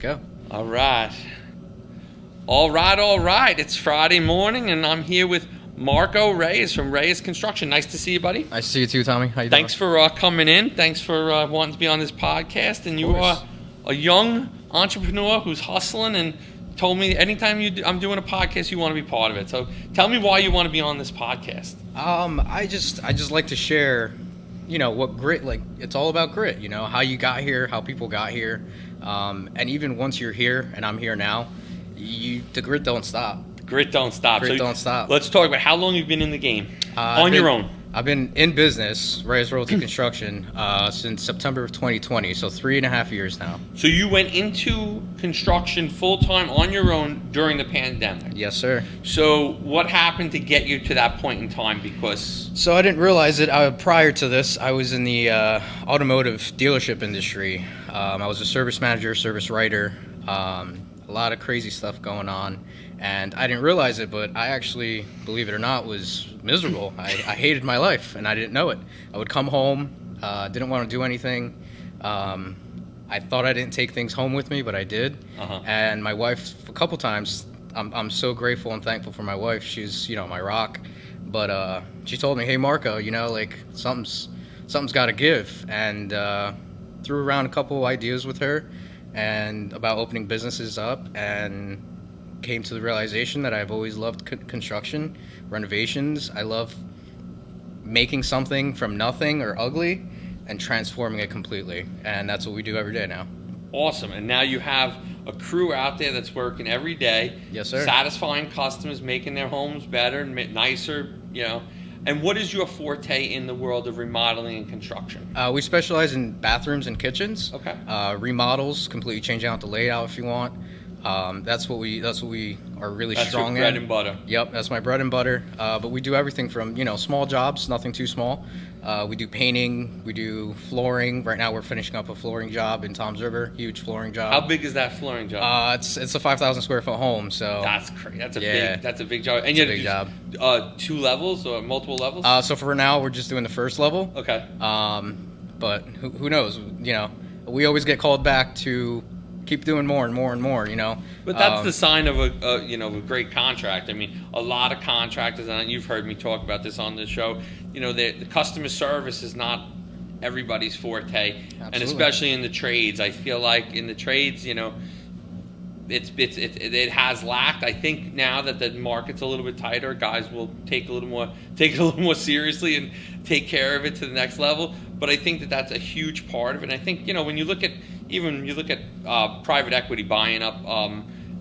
Go. All right. All right. It's Friday morning, and I'm here with Marco Reyes from Reyes Construction. Nice to see you, buddy. Nice to see you too, Tommy. How you Thanks doing? for coming in. Thanks for wanting to be on this podcast. And you are a young entrepreneur who's hustling and told me anytime I'm doing a podcast, you want to be part of it. So tell me why you want to be on this podcast. I just like to share, what grit, like, it's all about grit, how you got here, how people got here. And even once you're here and I'm here now, the grit don't stop. Grit don't stop. Grit don't stop. Let's talk about how long you've been in the game on your own. I've been in business, Reyes Construction, since September of 2020, so 3.5 years now. So you went into construction full-time on your own during the pandemic. Yes, sir. So what happened to get you to that point in time? Because So I didn't realize it. Prior to this, I was in the automotive dealership industry. I was a service manager, service writer, a lot of crazy stuff going on. And I didn't realize it, but I actually, believe it or not, was miserable. I hated my life, and I didn't know it. I would come home, didn't want to do anything. I thought I didn't take things home with me, but I did. And my wife, a couple times, I'm so grateful and thankful for my wife. She's, my rock. But she told me, hey, Marco, like something's got to give. And threw around a couple ideas with her and about opening businesses up, and came to the realization that I've always loved construction, renovations. I love making something from nothing or ugly and transforming it completely. And that's what we do every day now. awesome. And now you have a crew out there that's working every day. Yes, sir. Satisfying customers, making their homes better and nicer, And what is your forte in the world of remodeling and construction? We specialize in bathrooms and kitchens. Okay. Remodels, completely changing out the layout if you want. That's what we are really strong in. That's your bread and butter. Yep, that's my bread and butter. But we do everything from small jobs, nothing too small. We do painting, we do flooring. Right now we're finishing up a flooring job in Toms River, huge flooring job. How big is that flooring job? It's a 5,000 square foot home. So that's crazy. That's a big job. And it's a big job. 2 levels or multiple levels? So for now we're just doing the first level. Okay. But who knows? We always get called back to keep doing more and more and more, But that's the sign of a great contract. I mean, a lot of contractors, and you've heard me talk about this on the show, the customer service is not everybody's forte. Absolutely. And especially in the trades. I feel like in the trades, it has lacked. I think now that the market's a little bit tighter, guys will take it a little more seriously and take care of it to the next level. But I think that that's a huge part of it. And I think when you look at private equity buying up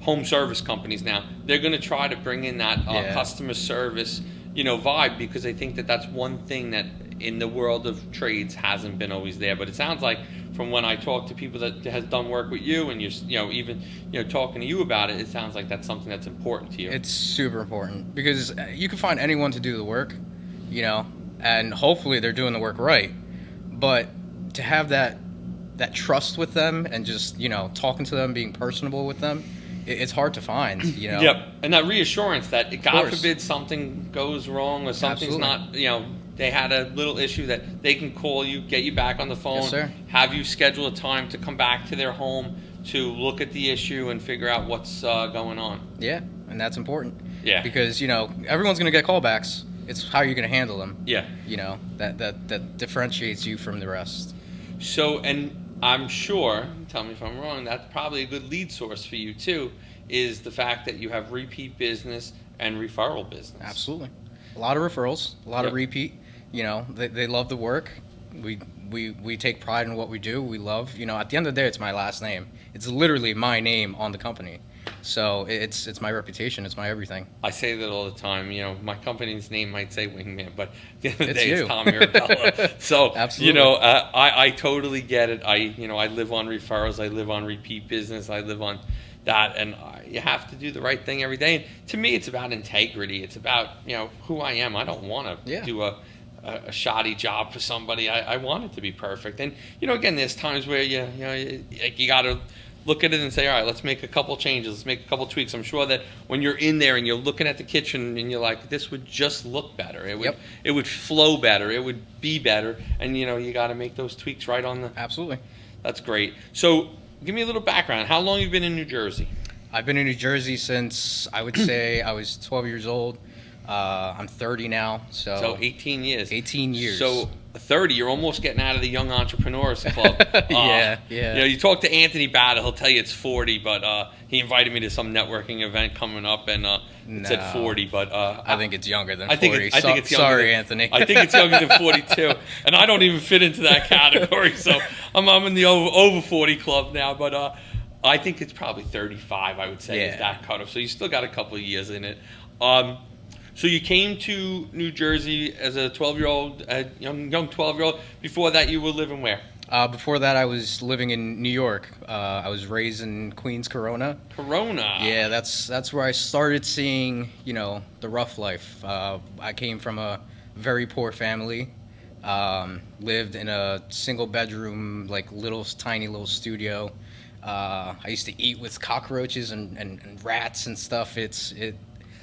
home service companies now, they're going to try to bring in that customer service vibe, because I think that that's one thing that in the world of trades hasn't been always there. But it sounds like from when I talk to people that has done work with you, and you're even talking to you about it, it sounds like that's something that's important to you. It's super important, because you can find anyone to do the work, and hopefully they're doing the work right. But to have that trust with them and just talking to them, being personable with them, it's hard to find. Yep. And that reassurance that God forbid something goes wrong or something's not, they had a little issue, that they can call you, get you back on the phone, yes, sir. Have you schedule a time to come back to their home to look at the issue and figure out what's going on. Yeah, and that's important. Yeah. Because everyone's going to get callbacks. It's how you're going to handle them. Yeah. That differentiates you from the rest. So, and I'm sure, tell me if I'm wrong, that's probably a good lead source for you too, is the fact that you have repeat business and referral business. Absolutely. A lot of referrals, a lot of repeat. They love the work. We take pride in what we do. We love, at the end of the day, it's my last name. It's literally my name on the company. So it's my reputation. It's my everything. I say that all the time. My company's name might say Wingman, but at the end of the day, you. it's Tom Mirabella. So, absolutely. I totally get it. I live on referrals. I live on repeat business. I live on that, and you have to do the right thing every day. And to me, it's about integrity. It's about who I am. I don't want to do a shoddy job for somebody. I want it to be perfect. And again, there's times where you got to look at it and say, all right, let's make a couple changes, let's make a couple tweaks. I'm sure that when you're in there and you're looking at the kitchen and you're like, this would just look better. It would flow better. It would be better. And you got to make those tweaks right on the. Absolutely. That's great. So give me a little background. How long you've been in New Jersey? I've been in New Jersey since I would say I was 12 years old. I'm 30 now, So 18 years. 18 years. So 30, you're almost getting out of the Young Entrepreneurs Club. Yeah. You know, you talk to Anthony Battle, he'll tell you it's 40, but he invited me to some networking event coming up, and it said 40. But I think it's younger than 40. I think it's younger. Sorry, Anthony. I think it's younger than 42, and I don't even fit into that category. So I'm in the over 40 club now, but I think it's probably 35. I would say is that cutoff. So you still got a couple of years in it. So you came to New Jersey as a 12-year-old, young 12-year-old. Before that, you were living where? Before that, I was living in New York. I was raised in Queens, Corona. Corona. Yeah, that's where I started seeing, the rough life. I came from a very poor family. Lived in a single bedroom, like tiny little studio. I used to eat with cockroaches and rats and stuff.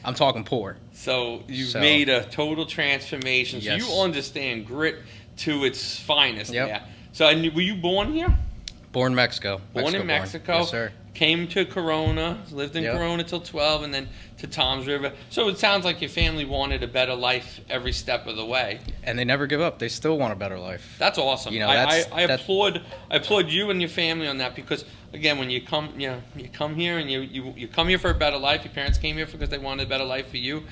I'm talking poor. So you've made a total transformation. So Yes. you understand grit to its finest. Yep. Yeah. So were you born here? Born in Mexico. Born in Mexico. Yes, sir. Came to Corona, lived in Yep. Corona till 12, and then to Tom's River. So it sounds like your family wanted a better life every step of the way. And they never give up. They still want a better life. That's awesome. I applaud you and your family on that, because again, when you come here and you come here for a better life. Your parents came here because they wanted a better life for you,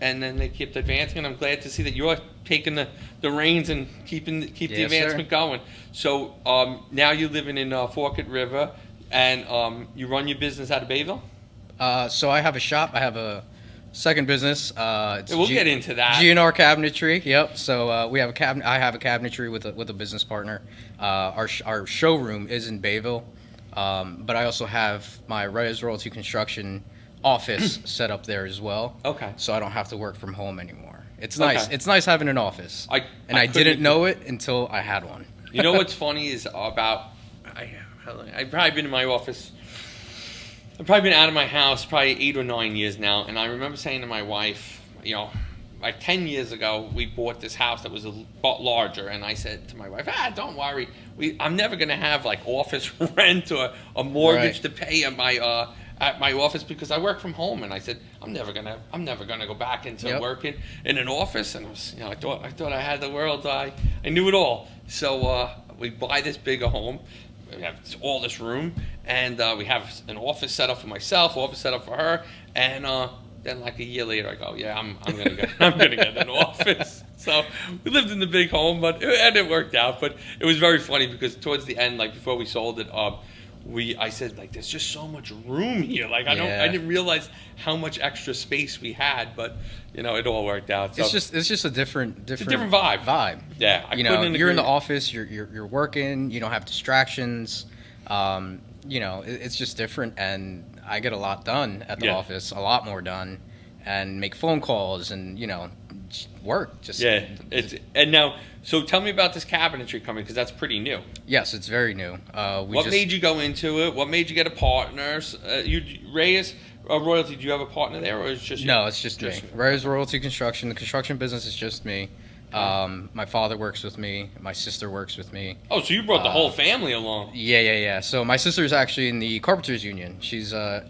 and then they kept advancing. And I'm glad to see that you're taking the reins and keep the Yes, advancement sir. going. So now you're living in Forked River, and you run your business out of Bayville. So I have a shop. I have a second business. We'll get into that. G&R Cabinetry. Yep. So we have a cabinet. I have a cabinetry with a business partner. Our showroom is in Bayville, but I also have my Reyes Royalty Construction office set up there as well. Okay. So I don't have to work from home anymore. It's Okay. nice. It's nice having an office. I couldn't didn't agree. know it until I had one. You know what's funny is I've probably been in my office. I've probably been out of my house probably 8 or 9 years now, and I remember saying to my wife, like 10 years ago, we bought this house that was a lot larger, and I said to my wife, don't worry, I'm never going to have like office rent or a mortgage to pay at my office, because I work from home. And I said, I'm never gonna go back into working in an office. And I thought I had the world. I knew it all. So we buy this bigger home. We have all this room, and we have an office set up for myself, office set up for her, and then like a year later, I go, I'm gonna get an office. So we lived in the big home, and it worked out. But it was very funny, because towards the end, like before we sold it, I said, like, there's just so much room here. Like I didn't realize how much extra space we had, but it all worked out. So It's just a different vibe. Yeah, you're in the office, you're working, you don't have distractions. It's just different, and I get a lot done at the office, a lot more done, and make phone calls and work. And now, so tell me about this cabinetry company, because that's pretty new. Yes, it's very new. What made you go into it? What made you get a partner? Reyes Royalty, do you have a partner there, or is it just you? No, it's just me. Reyes Royalty Construction. The construction business is just me. My father works with me. My sister works with me. Oh, so you brought the whole family along? Yeah. So my sister's actually in the carpenters union. She's a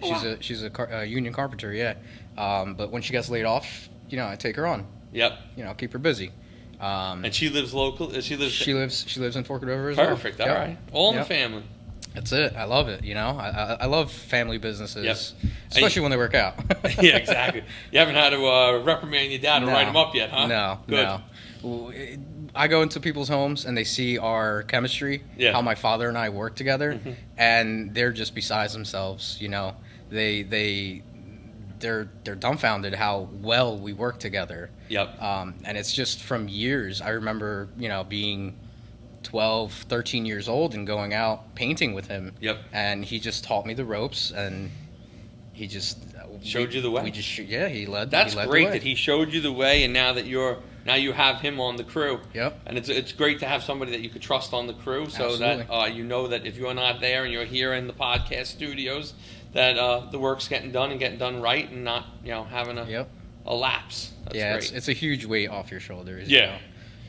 union carpenter. Yeah. But when she gets laid off, I take her on. Yep. Keep her busy. And she lives local. She lives in Forked River as well. Perfect. All right. All in the family. That's it. I love it. I love family businesses, Yep. especially when they work out. Yeah, exactly. You haven't had to reprimand your dad or write him up yet, huh? No. Good. No. I go into people's homes and they see our chemistry, how my father and I work together, and they're just besides themselves. They're dumbfounded how well we work together. Yep. And it's just from years. I remember, being 12, 13 years old and going out painting with him. Yep. And he just taught me the ropes, and he just showed you the way. He led. That's he led great the way. that he showed you the way, and now you have him on the crew. Yep. And it's great to have somebody that you could trust on the crew, so Absolutely. that that if you're not there and you're here in the podcast studios, that the work's getting done right, and not having a lapse. That's great. It's a huge weight off your shoulders. Yeah.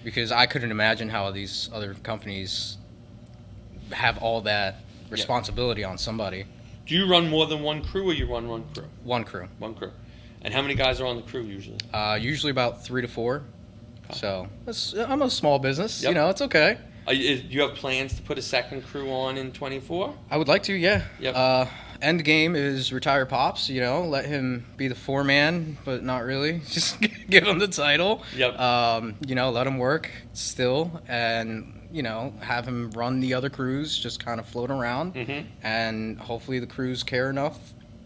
Because I couldn't imagine how these other companies have all that responsibility on somebody. Do you run more than one crew, or you run one crew? One crew. One crew. And how many guys are on the crew usually? Usually about 3 to 4. Okay. So I'm a small business. Yep. You know, it's okay. Do you have plans to put a second crew on in 24? I would like to, yeah. Yep. End game is retire Pops, you know, let him be the foreman, but not really. Just give him the title. Yep. You know, let him work still, and, you know, have him run the other crews, just kind of float around. Mm-hmm. And hopefully the crews care enough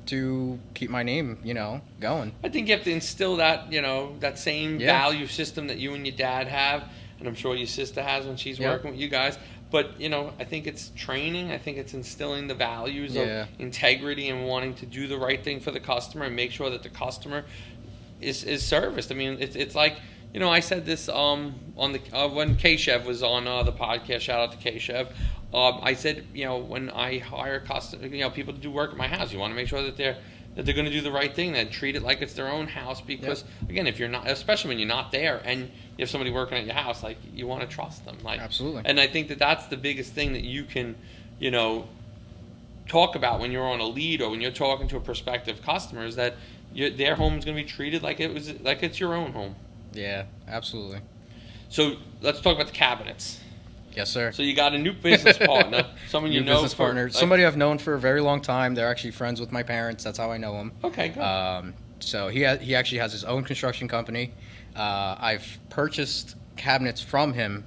to keep my name, you know, going. I think you have to instill that, you know, that same value system that you and your dad have, and I'm sure your sister has when she's working with you guys. But, you know, I think it's training. I think it's instilling the values of integrity and wanting to do the right thing for the customer and make sure that the customer is serviced. I mean, it's like, you know, I said this on the when K-Chev was on the podcast. Shout out to K-Chev. I said, you know, when I hire people to do work at my house, you want to make sure that they're going to do the right thing, that treat it like it's their own house. Because again, if you're not, especially when you're not there and you have somebody working at your house, like, you want to trust them. Like, absolutely. And I think that that's the biggest thing that you can, you know, talk about when you're on a lead or when you're talking to a prospective customer, is that their home is going to be treated like it's your own home. Yeah, absolutely. So let's talk about the cabinets. Yes, sir. So you got a new business partner, someone you know. Business partner, somebody I've known for a very long time. They're actually friends with my parents. That's how I know them. Okay, good. So he actually has his own construction company. I've purchased cabinets from him,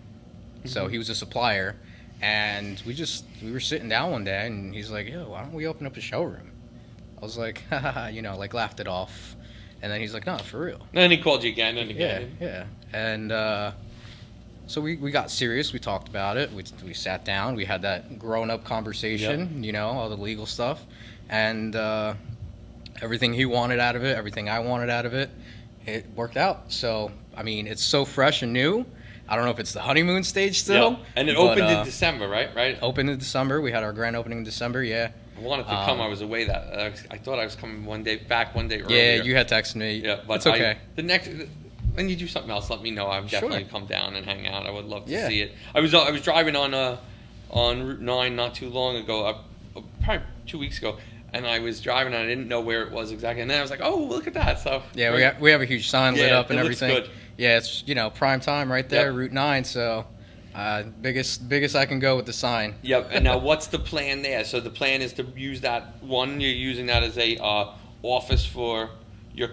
so he was a supplier, and we were sitting down one day, and he's like, "Yo, why don't we open up a showroom?" I was like, you know, like, laughed it off, and then he's like, "No, for real." And then he called you again and again. Yeah, and so we got serious. We talked about it. We sat down. We had that grown-up conversation, you know, all the legal stuff, and everything he wanted out of it, everything I wanted out of it, it worked out. So, I mean, it's so fresh and new. I don't know if it's the honeymoon stage still. Yep. And it opened in December, right? Opened in December. We had our grand opening in December, yeah. I wanted to come. I was away I thought I was coming one day earlier. Yeah, you had texted me. Yeah, but it's okay. When you do something else, let me know. I've definitely come down and hang out. I would love to see it. I was driving on Route 9 not too long ago, probably 2 weeks ago, and I was driving and I didn't know where it was exactly. And then I was like, oh, look at that. So yeah, we have a huge sign lit up and everything. Looks good. Yeah, it's, you know, prime time right there, Route 9. So biggest I can go with the sign. Yep. And now what's the plan there? So the plan is to use that one. You're using that as a office for your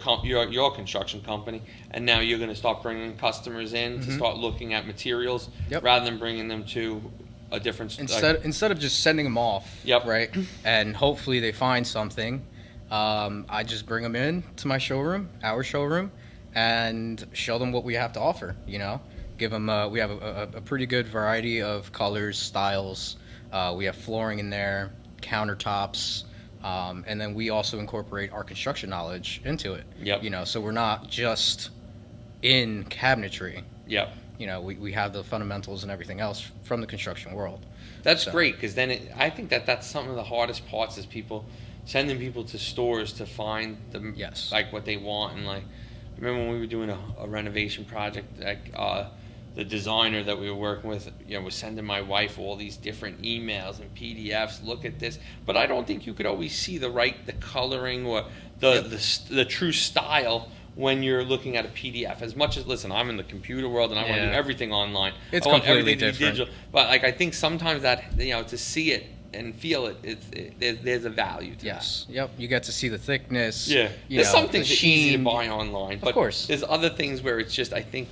construction company, and now you're going to start bringing customers in to start looking at materials rather than bringing them to a different instead of just sending them off, right, and hopefully they find something. I just bring them in to my showroom, our showroom, and show them what we have to offer. You know, give them we have a pretty good variety of colors, styles. We have flooring in there, countertops. And then we also incorporate our construction knowledge into it. Yep. You know, so we're not just in cabinetry. Yep. You know, we have the fundamentals and everything else from the construction world. That's great, because then I think that's some of the hardest parts is sending people to stores to find like what they want. And like, remember when we were doing a renovation project, like the designer that we were working with, you know, was sending my wife all these different emails and PDFs. Look at this, but I don't think you could always see the coloring or the true style when you're looking at a PDF. As much as, listen, I'm in the computer world and I want to do everything online. It's I want completely everything to be different. digital. But like, I think sometimes that, you know, to see it and feel it, there's a value to that. Yep. You get to see the thickness. Yeah. There's some things that easy to buy online. But of course. There's other things where it's just, I think,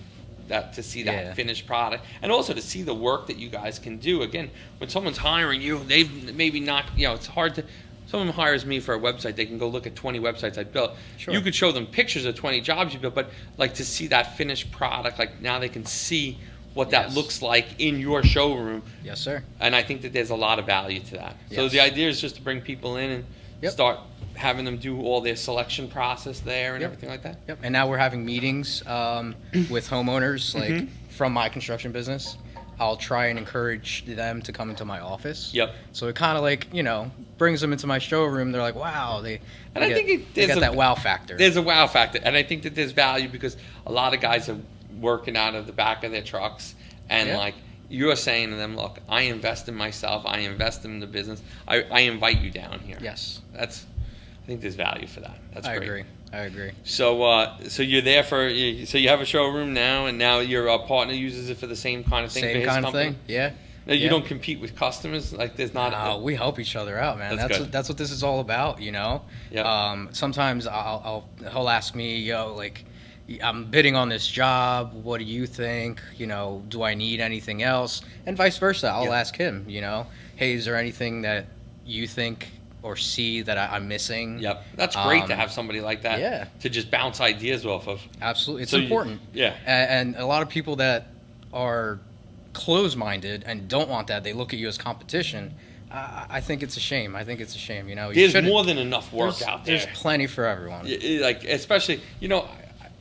that to see that finished product, and also to see the work that you guys can do. Again, when someone's hiring you, they've maybe not, you know, it's hard to, someone hires me for a website, they can go look at 20 websites I built. Sure. You could show them pictures of 20 jobs you built, but like to see that finished product, like now they can see what that looks like in your showroom. Yes, sir. And I think that there's a lot of value to that. So the idea is just to bring people in and start having them do all their selection process there and everything like that. Yep. And now we're having meetings with homeowners, like from my construction business. I'll try and encourage them to come into my office. Yep. So it kind of like, you know, brings them into my showroom. They're like, wow, they think they got that wow factor. There's a wow factor, and I think that there's value because a lot of guys are working out of the back of their trucks, and like you're saying to them, look, I invest in myself, I invest in the business, I invite you down here. Yes. I think there's value for that. That's great. I agree. So you're there so you have a showroom now, and now your partner uses it for the same kind of thing. Same for his kind of company? thing. Yeah. No, you don't compete with customers. Like there's not. No, we help each other out, man. That's what this is all about, you know. Yeah. Sometimes he'll ask me, like, I'm bidding on this job. What do you think? You know, do I need anything else? And vice versa. I'll ask him. You know, hey, is there anything that you think or see that I'm missing? Yep, that's great to have somebody like that. Yeah. To just bounce ideas off of. Absolutely, it's important. Yeah. And a lot of people that are closed-minded and don't want that, they look at you as competition. I think it's a shame. You know, there's more than enough work out there. There's plenty for everyone. Like especially, you know,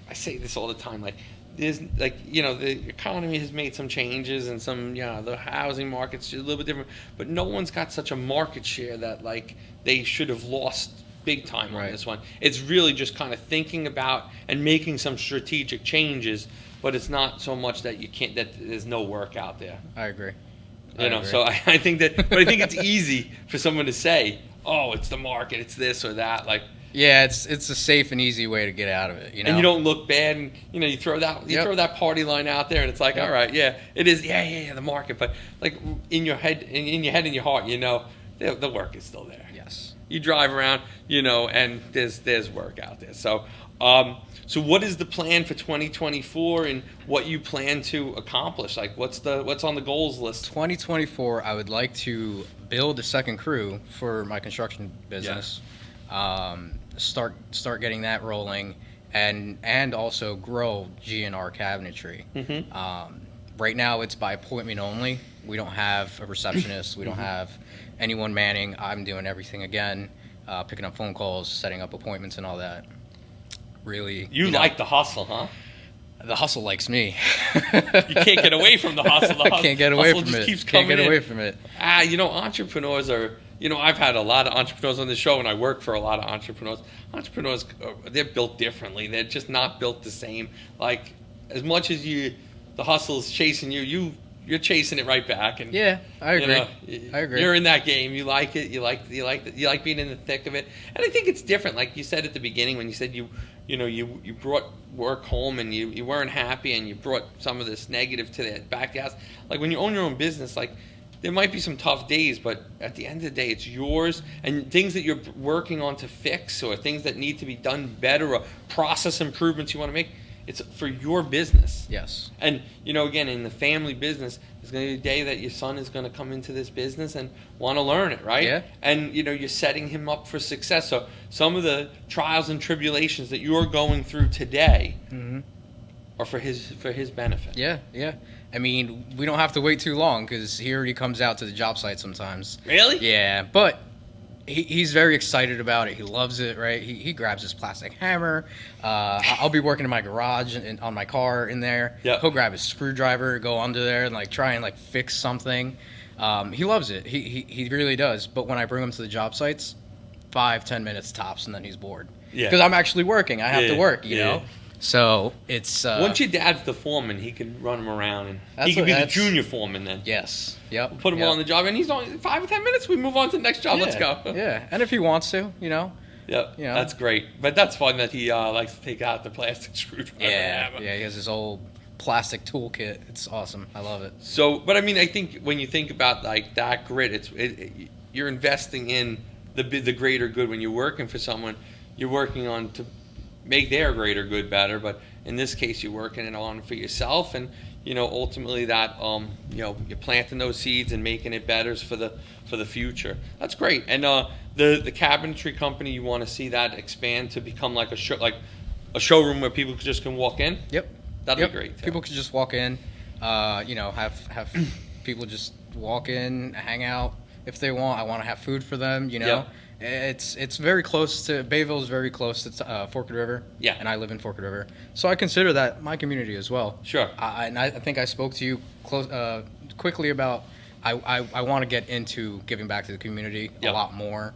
I say this all the time. Like there's like, you know, the economy has made some changes and some, you know, the housing market's a little bit different, but no one's got such a market share that like they should have lost big time on this one. It's really just kind of thinking about and making some strategic changes. But it's not so much that that there's no work out there. I agree. So I think that, but I think it's easy for someone to say, "Oh, it's the market, it's this or that." Like, yeah, it's a safe and easy way to get out of it. You know, and you don't look bad, and you know, you throw that party line out there, and it's like, all right, yeah, it is, yeah, the market. But like in your head, in your heart, you know, the work is still there. Yes. You drive around, you know, and there's work out there. So. So what is the plan for 2024 and what you plan to accomplish? Like what's on the goals list? 2024, I would like to build a second crew for my construction business. Yeah. Start getting that rolling and also grow G&R cabinetry. Mm-hmm. Right now it's by appointment only. We don't have a receptionist. We don't have anyone manning. I'm doing everything again, picking up phone calls, setting up appointments and all that. Really, you like the hustle, huh? The hustle likes me. You can't get away from the hustle. I can't get away from just it. Keeps coming can't get away from it. You know, entrepreneurs are. You know, I've had a lot of entrepreneurs on the show, and I work for a lot of entrepreneurs. Entrepreneurs, they're built differently. They're just not built the same. Like as much as the hustle's chasing you're chasing it right back. And yeah, I agree. You know, I agree. You're in that game. You like it. You like being in the thick of it. And I think it's different. Like you said at the beginning when you said you brought work home and you weren't happy and you brought some of this negative to the back of the house. Like when you own your own business, like there might be some tough days, but at the end of the day, it's yours. And things that you're working on to fix or things that need to be done better or process improvements you want to make, it's for your business. Yes. And, you know, again, in the family business, there's going to be a day that your son is going to come into this business and want to learn it, right? Yeah. And, you know, you're setting him up for success. So some of the trials and tribulations that you're going through today are for his benefit. Yeah, yeah. I mean, we don't have to wait too long because he already comes out to the job site sometimes. Really? Yeah, but he's very excited about it. He loves it, right? He grabs his plastic hammer. I'll be working in my garage and on my car in there. Yeah. He'll grab his screwdriver, go under there, and like try and like fix something. He loves it. He really does. But when I bring him to the job sites, 5-10 minutes tops, and then he's bored. Yeah. Because I'm actually working. I have to work, you know. So it's once your dad's the foreman, he can run him around, and he That's can what- be the that's- junior foreman then. Yes. Yep. Put him on the job, and he's only 5 or 10 minutes. We move on to the next job. Yeah, Let's go. Yeah, and if he wants to, you know. Yep. You know. That's great. But that's fun that he likes to take out the plastic screwdriver. Yeah. Yeah. He has his old plastic toolkit. It's awesome. I love it. So, but I mean, I think when you think about like that grit, you're investing in the greater good. When you're working for someone, you're working on to make their greater good better. But in this case, you're working it on for yourself, and you know, ultimately that you know, you're planting those seeds and making it better for the future. That's great. And the cabinetry company, you want to see that expand to become like a showroom where people just can walk in. Yep. That'd be great. Too. People could just walk in, you know, have people just walk in, hang out if they want. I want to have food for them, you know. Yep. It's very close to Bayville is very close to Forked River. Yeah. And I live in Forked River, so I consider that my community as well. Sure. And I think I spoke to you quickly about I want to get into giving back to the community a Yep. lot more.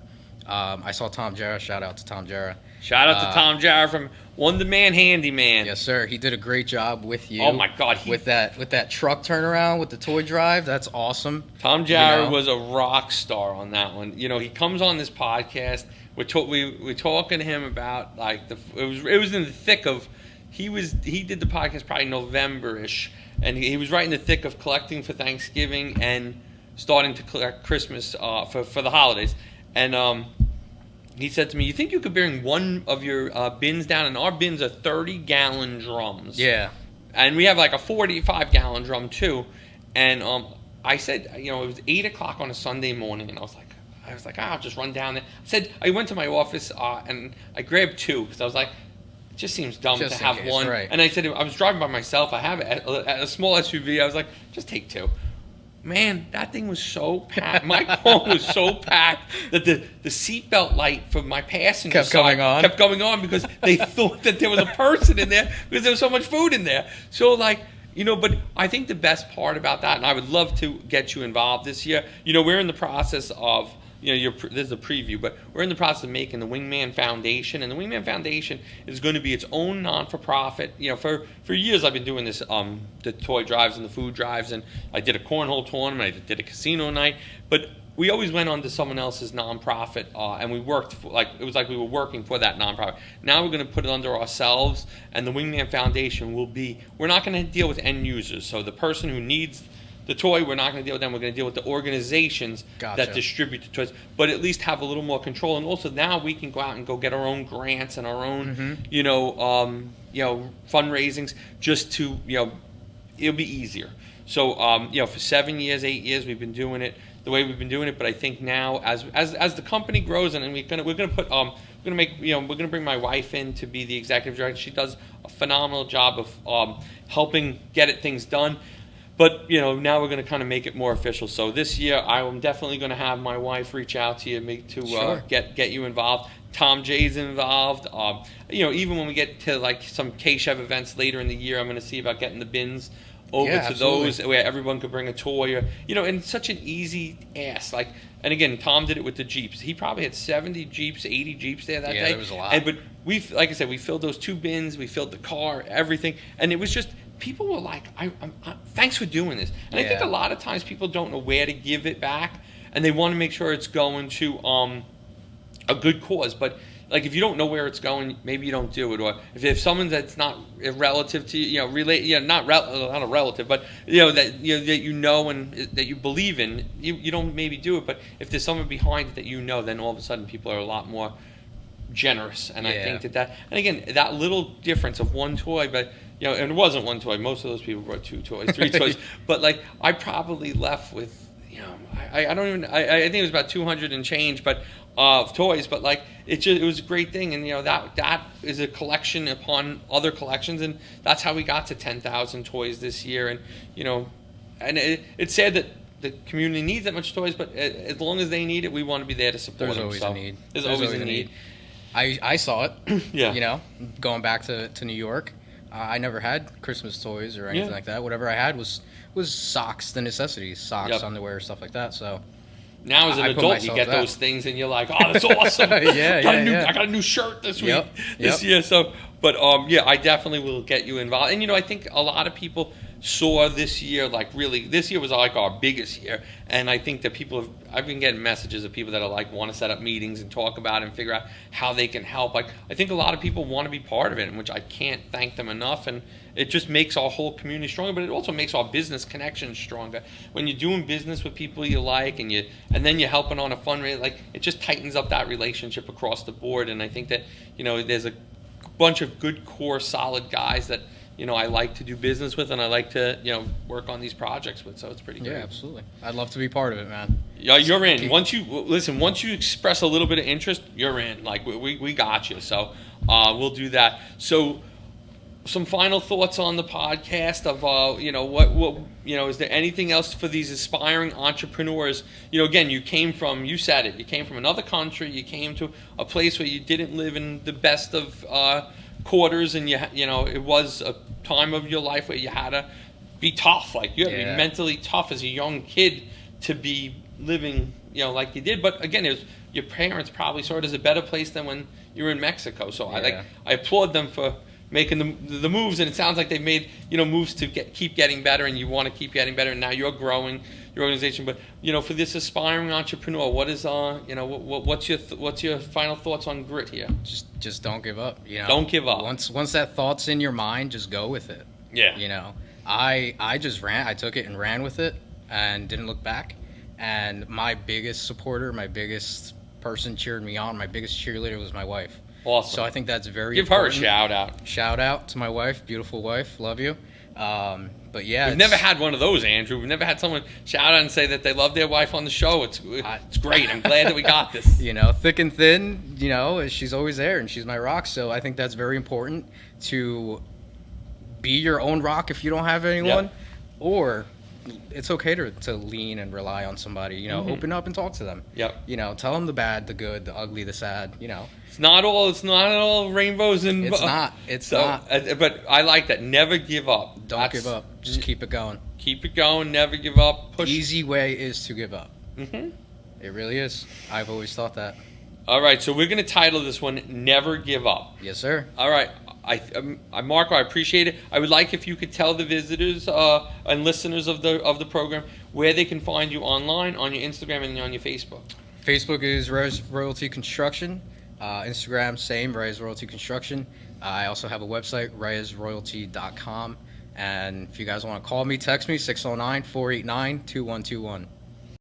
I saw Tom Jarrah. Shout out to Tom Jarrah. Shout out to Tom Jarrah from Wonder Man Handyman. Yes, sir. He did a great job with you. Oh my God, with that truck turnaround with the toy drive, that's awesome. Tom Jarrah was a rock star on that one. You know, he comes on this podcast. We're talking to him about like it was in the thick of he did the podcast probably November-ish, and he was right in the thick of collecting for Thanksgiving and starting to collect Christmas for the holidays. And he said to me, "You think you could bring one of your bins down?" And our bins are 30-gallon drums. Yeah. And we have like a 45-gallon drum too. And I said, you know, it was 8 o'clock on a Sunday morning, and I was like, I'll just run down there. I went to my office and I grabbed 2 because I was like, it just seems dumb Just to in have case, one. right. And I said, I was driving by myself. I have a small SUV. I was like, just take 2. Man, that thing was so packed. My car was so packed that the seatbelt light for my passenger Kept going on? kept going on because they thought that there was a person in there because there was so much food in there. So, like, you know, but I think the best part about that, and I would love to get you involved this year, you know, we're in the process of, you know, this is a preview, but we're in the process of making the Wingman Foundation, and the Wingman Foundation is going to be its own non-for-profit. You know, for years I've been doing this, the toy drives and the food drives, and I did a cornhole tournament, I did a casino night, but we always went on to someone else's nonprofit, and we worked it was like we were working for that nonprofit. Now we're going to put it under ourselves, and the Wingman Foundation we're not going to deal with end users. So the person who needs the toy, we're not going to deal with them. We're going to deal with the organizations that distribute the toys, but at least have a little more control. And also now we can go out and go get our own grants and our own, fundraisings just to, it'll be easier. So, for 7 years, 8 years, we've been doing it the way we've been doing it. But I think now, as the company grows, and we're gonna bring my wife in to be the executive director. She does a phenomenal job of helping get things done. But, now we're going to kind of make it more official. So this year, I'm definitely going to have my wife reach out to you Sure. Get you involved. Tom J's involved. Even when we get to like some K-Chev events later in the year, I'm going to see about getting the bins over to absolutely. those where everyone could bring a toy. And such an easy ask. And again, Tom did it with the Jeeps. He probably had 70 Jeeps, 80 Jeeps there that day. Yeah, there was a lot. But like I said, we filled those 2 bins. We filled the car, everything. And it was just... people were like, thanks for doing this. And I think a lot of times people don't know where to give it back, and they want to make sure it's going to a good cause. But like, if you don't know where it's going, maybe you don't do it. Or if someone that's not a relative to you, not a relative, but that and that you believe in, you don't maybe do it. But if there's someone behind it that then all of a sudden people are a lot more generous. And I think that and again, that little difference of one toy, but and it wasn't one toy. Most of those people brought 2 toys, 3 toys. But like, I probably left with, I don't even. I think it was about 200 and change, but of toys. But like, it was a great thing, and that is a collection upon other collections, and that's how we got to 10,000 toys this year. And and it's sad that the community needs that much toys, but as long as they need it, we want to be there to support There's them. always a need. There's always a need. I saw it. Yeah. Going back to New York. I never had Christmas toys or anything like that. Whatever I had was socks, the necessities, socks, underwear, stuff like that. So now as an I put adult, you myself get that. those things, and you're like, "Oh, that's awesome! I got a new shirt this week, this year." So, but I definitely will get you involved. And I think a lot of people saw this year, this year was like our biggest year. And I think that I've been getting messages of people that are want to set up meetings and talk about it and figure out how they can help. I think a lot of people want to be part of it, in which I can't thank them enough. And it just makes our whole community stronger, but it also makes our business connections stronger. When you're doing business with people you like, and then you're helping on a fundraiser, it just tightens up that relationship across the board. And I think that, there's a bunch of good core solid guys that I like to do business with, and I like to work on these projects with. So it's pretty great. Yeah, absolutely. I'd love to be part of it, man. Yeah, you're in. Once you express a little bit of interest, you're in. Like, we got you. So we'll do that. So some final thoughts on the podcast of what is there anything else for these aspiring entrepreneurs? Again, you said it. You came from another country. You came to a place where you didn't live in the best of quarters, and it was a time of your life where you had to be tough. Like, you had to be mentally tough as a young kid to be living, like you did. But again, your parents probably saw it as a better place than when you were in Mexico. So Yeah. I applaud them for making the moves, and it sounds like they've made moves to keep getting better, and you want to keep getting better. And now you're growing your organization. But for this aspiring entrepreneur, what is what's your final thoughts on grit here? Just don't give up. Don't give up. Once that thought's in your mind, just go with it. Yeah. I just ran. I took it and ran with it and didn't look back. And my biggest supporter, my biggest person cheering me on, my biggest cheerleader was my wife. Awesome. So I think that's very Give important. her a shout out. Shout out to my wife, beautiful wife, love you. But yeah, We've never had one of those, Andrew. We've never had someone shout out and say that they love their wife on the show. It's great. I'm glad that we got this. Thick and thin. She's always there, and she's my rock. So I think that's very important to be your own rock if you don't have anyone, or it's okay to lean and rely on somebody. Open up and talk to them. Yep. Tell them the bad, the good, the ugly, the sad. It's not all rainbows and. It's not. But I like that. Never give up. Don't give up. Just keep it going. Keep it going. Never give up. Push. The easy way is to give up. Mm-hmm. It really is. I've always thought that. All right, so we're going to title this one "Never Give Up." Yes, sir. All right, Marco, I appreciate it. I would like if you could tell the visitors and listeners of the program where they can find you online, on your Instagram, and on your Facebook. Facebook is Reyes Royalty Construction. Instagram, same, Reyes Royalty Construction. I also have a website, reyesroyalty.com. And if you guys want to call me, text me, 609-489-2121.